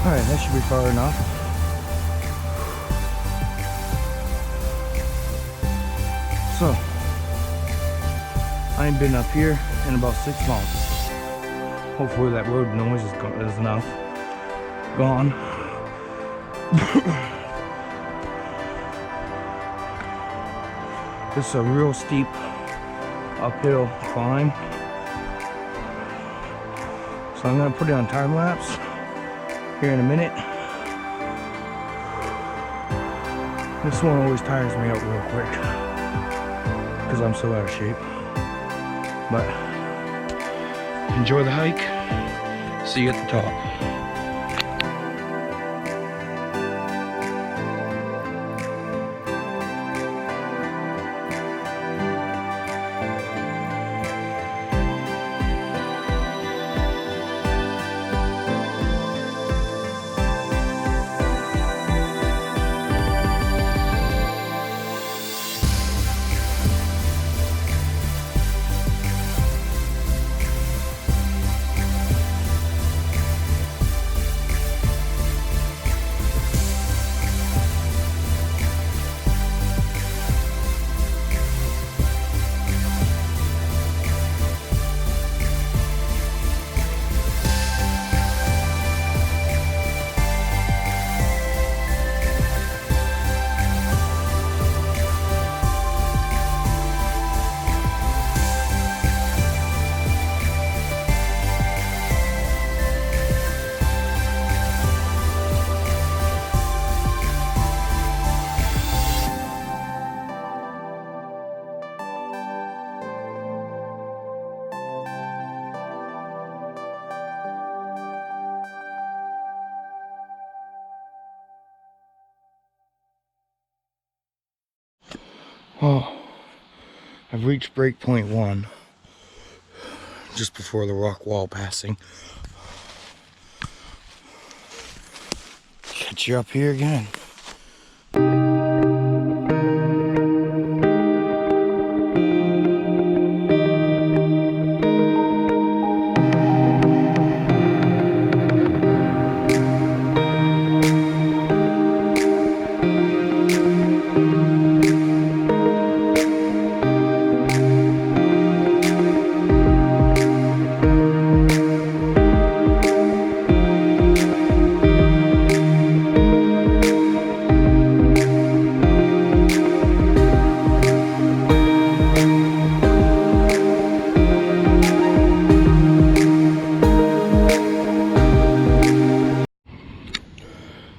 Alright, that should be far enough. So, I ain't been up here in about 6 months. Hopefully that road noise is enough. Gone. This is a real steep uphill climb. So I'm gonna put it on time lapse here in a minute. This one always tires me out real quick because I'm so out of shape. But enjoy the hike. See you at the top. Oh, I've reached break point 1, just before the rock wall passing. Catch you up here again.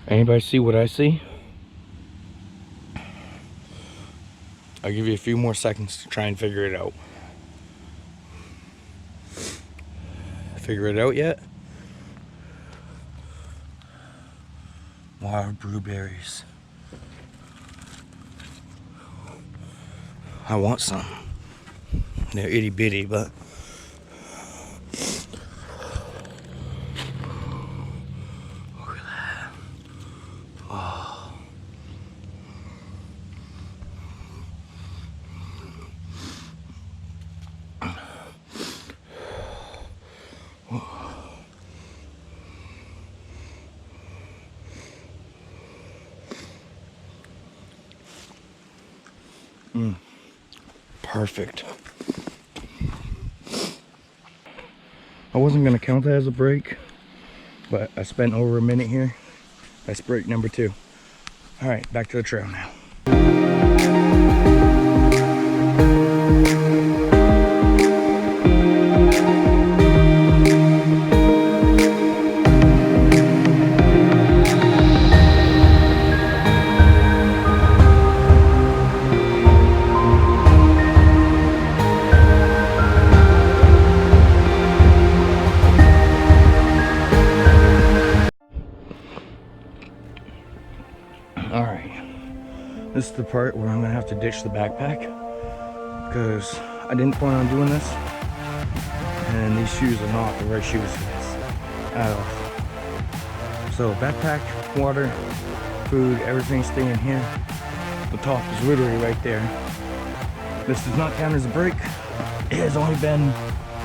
Anybody see what I see? I'll give you a few more seconds to try and figure it out. Figure it out yet? Wild blueberries. I want some. They're itty bitty, but look at that. Oh. Perfect. I wasn't gonna count that as a break, but I spent over a minute here. That's break number 2. All right, back to the trail now. This is the part where I'm gonna have to ditch the backpack because I didn't plan on doing this, and these shoes are not the right shoes for this at all. So backpack, water, food, everything staying here. The top is literally right there. This does not count as a break. It has only been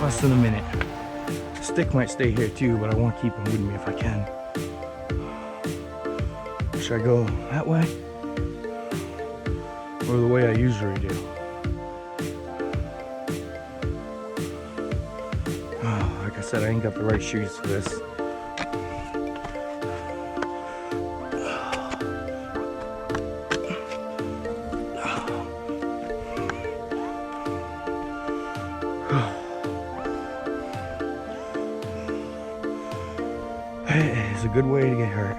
less than a minute. The stick might stay here too, but I want to keep them with me if I can. Should I go that way? Or the way I usually do? Oh, like I said, I ain't got the right shoes for this. It's a good way to get hurt.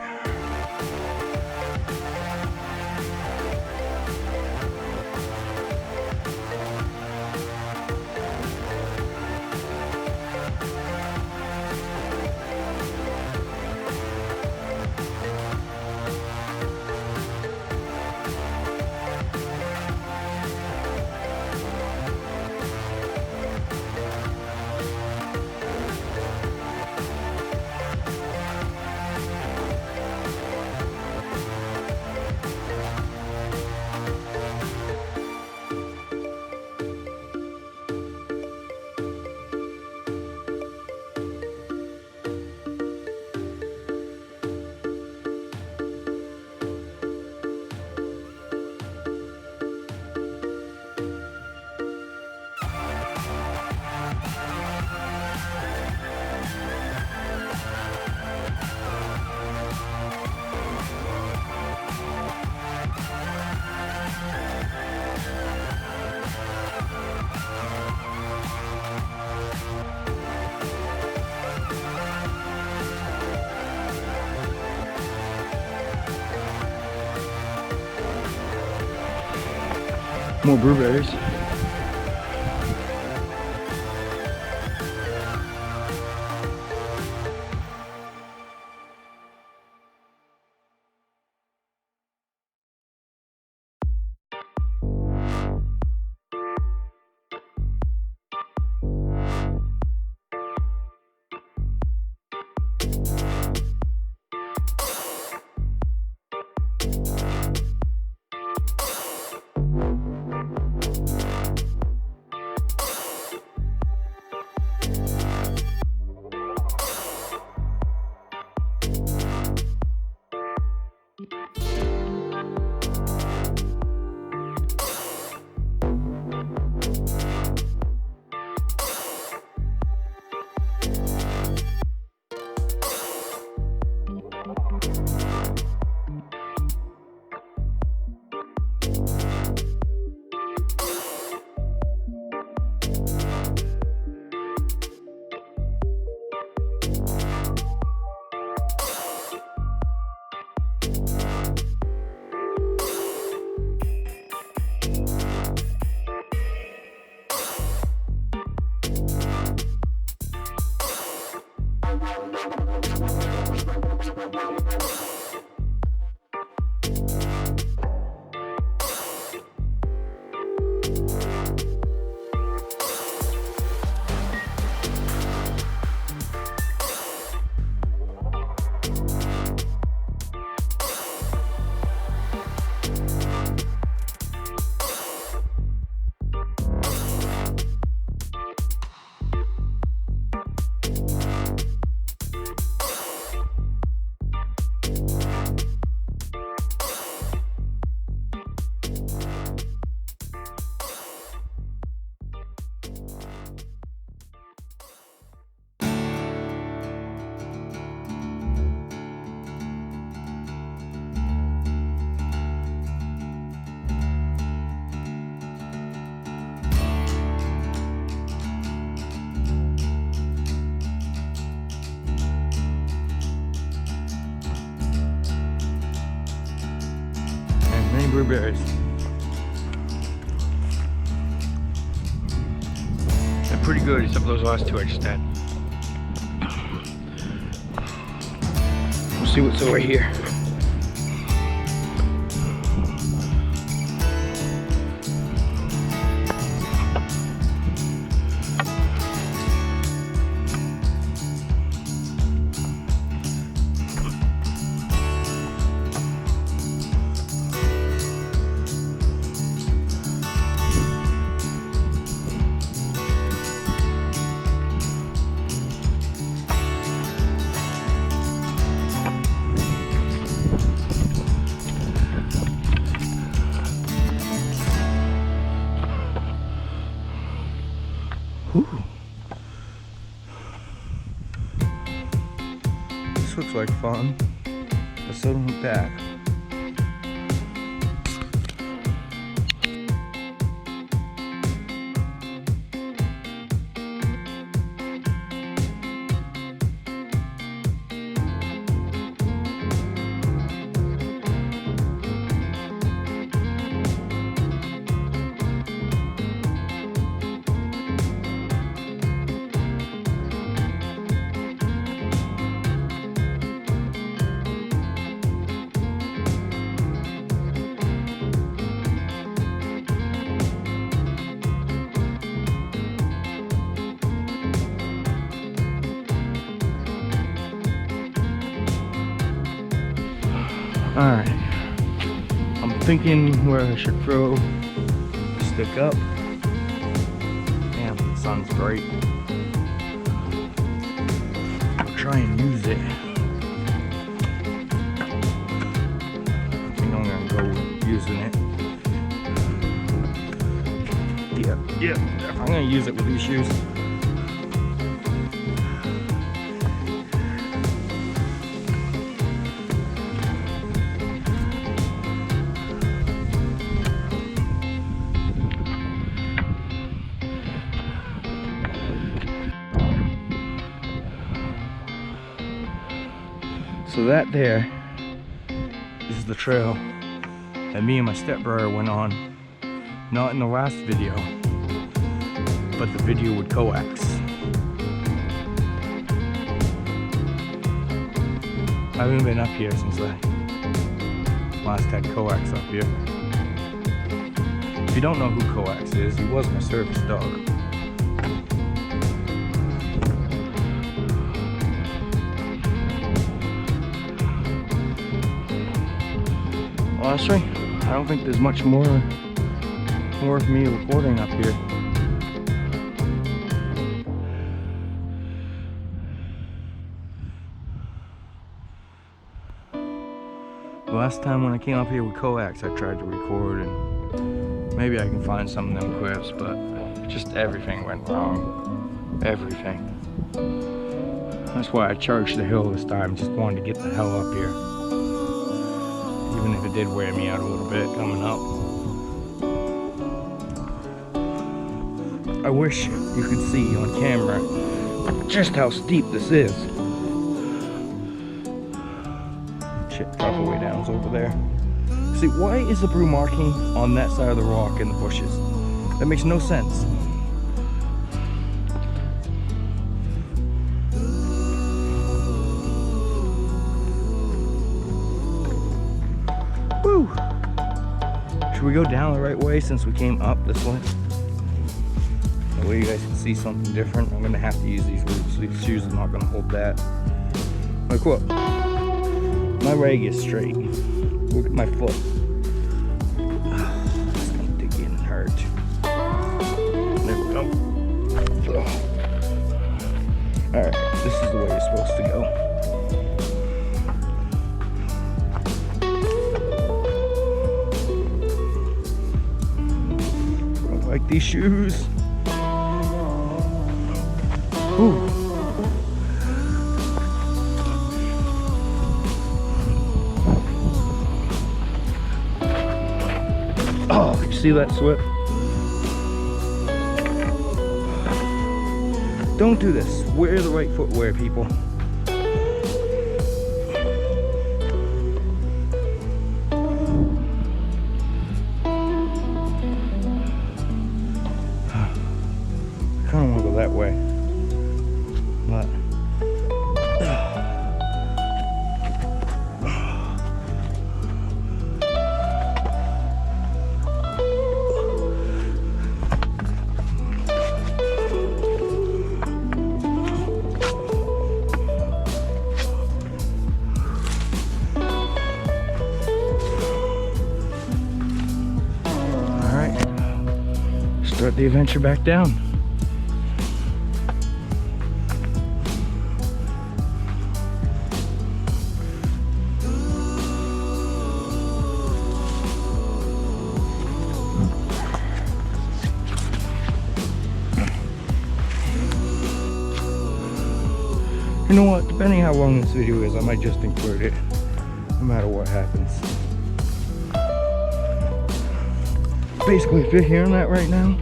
More blueberries. Blueberries. They're pretty good, except for those last two I just had. We'll see what's over here. Whew. This looks like fun, but so don't that. Alright, I'm thinking where I should throw stick up. Damn, the sun's bright. I'll try and use it. I think I'm gonna go using it. Yeah, I'm gonna use it with these shoes. So that there is the trail that me and my stepbrother went on, not in the last video, but the video with coax. I haven't been up here since I last had coax up here. If you don't know who coax is, he was my service dog. Honestly, I don't think there's much more of me recording up here. The last time when I came up here with coax, I tried to record and maybe I can find some of them clips, but just everything went wrong. Everything. That's why I charged the hill this time, just wanted to get the hell up here. Even if it did wear me out a little bit coming up. I wish you could see on camera just how steep this is. Shit, proper way down's over there. See, why is the brew marking on that side of the rock in the bushes? That makes no sense. Woo! Should we go down the right way since we came up this way? That way you guys can see something different. I'm gonna have to use these roots. These shoes are not gonna hold that. Like what? My leg is straight. Look at my foot. It's gonna dig in and hurt. There we go. Alright, this is the way it's supposed to go. Like these shoes. Ooh. Oh, you see that slip? Don't do this. Wear the right footwear, people. I don't want to go that way, but all right, start the adventure back down. You know what? Depending how long this video is, I might just include it, no matter what happens. Basically, if you're hearing that right now,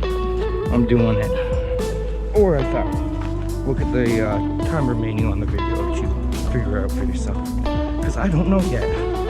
I'm doing it. Or I thought, look at the time remaining on the video that you figure out for yourself. Because I don't know yet.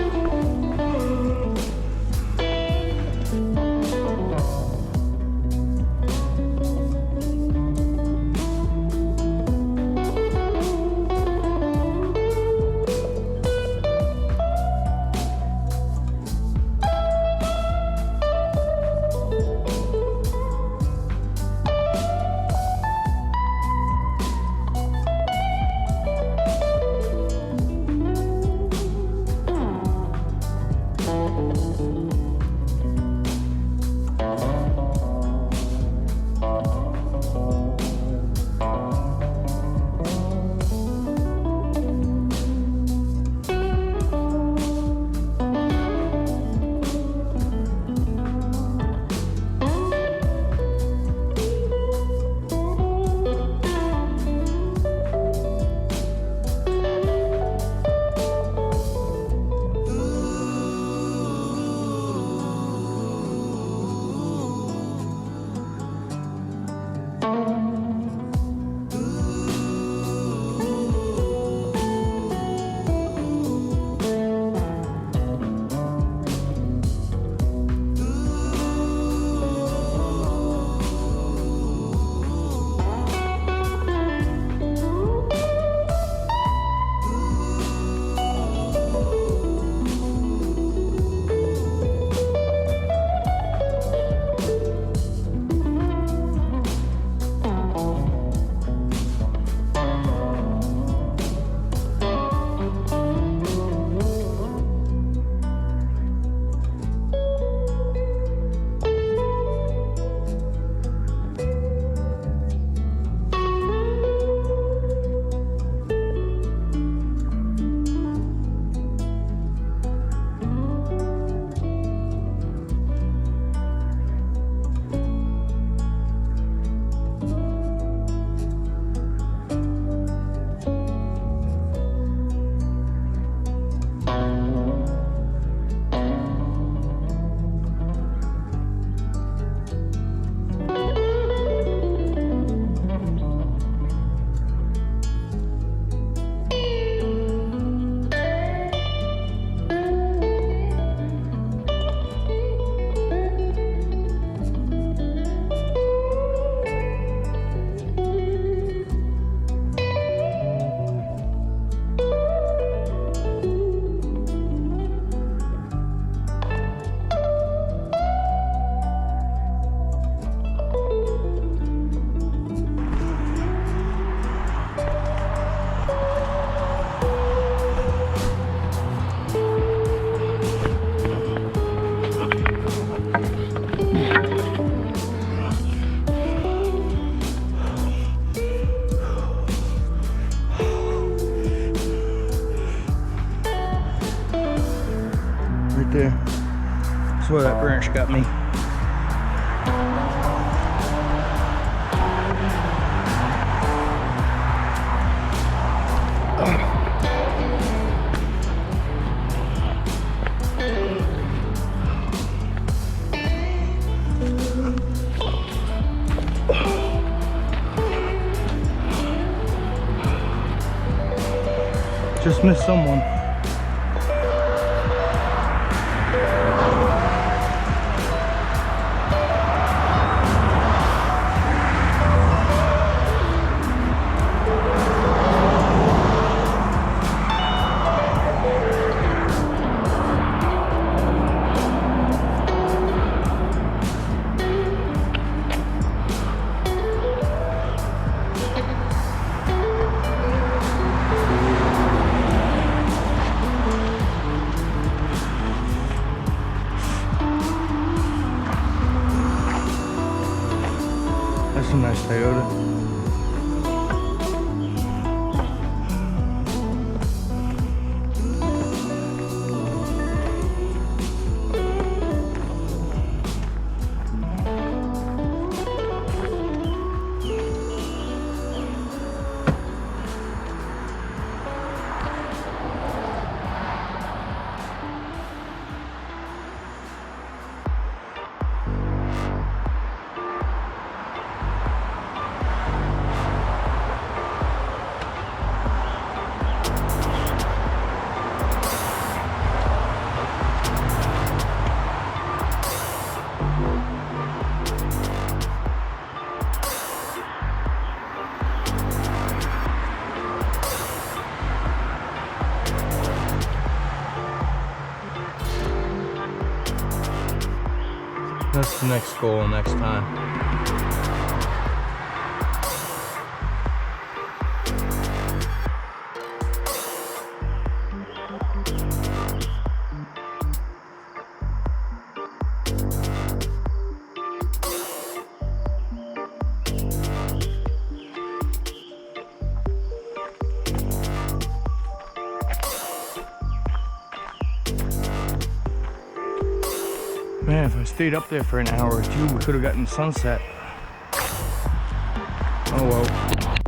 There. That's where that branch got me. Just missed someone. That's a nice Toyota. What's the next goal next time? Man, if I stayed up there for an hour or two, we could have gotten sunset. Oh well.